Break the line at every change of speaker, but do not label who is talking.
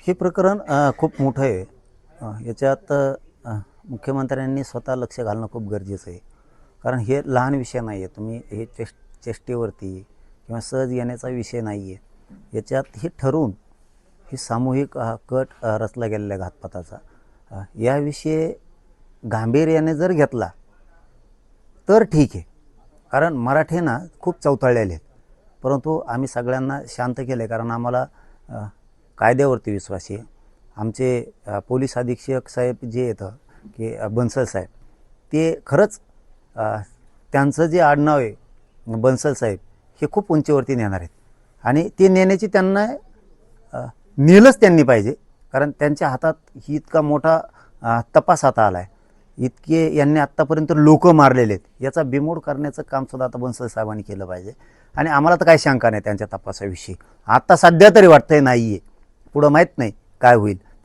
हे प्रकरण खूप मोठं आहे. याच्यात मुख्यमंत्र्यांनी स्वतः लक्ष घालणं खूप गरजेचं आहे. कारण हे लहान विषय नाही आहे. तुम्ही हे चेष्टेवरती किंवा सहज येण्याचा विषय नाही आहे. याच्यात हे ठरवून ही सामूहिक कट रचला गेलेला घातपाताचा याविषयी गांभीर्याने जर घेतला तर ठीक आहे. कारण मराठे ना खूप चवताळलेले आहेत. परंतु आम्ही सगळ्यांना शांत केले कारण आम्हाला कायद्यावरती विश्वास आहे. आमचे पोलीस अधीक्षक साहेब जे येतं की बन्सल साहेब ते खरंच त्यांचं जे आडनाव आहे बन्सल साहेब हे खूप उंचीवरती नेणार आहेत आणि ते नेण्याची त्यांना नेलंच त्यांनी पाहिजे. कारण त्यांच्या हातात ही इतका मोठा तपास हाता आला आहे. इतके यांनी आत्तापर्यंत लोक मारलेले आहेत. याचा बिमोड करण्याचं कामसुद्धा आता बन्सल साहेबांनी केलं पाहिजे. आणि आम्हाला तर काही शंका नाही त्यांच्या तपासाविषयी. आत्ता सध्या तरी वाटतंय नाही आहे, पुढं माहीत नाही काय होईल.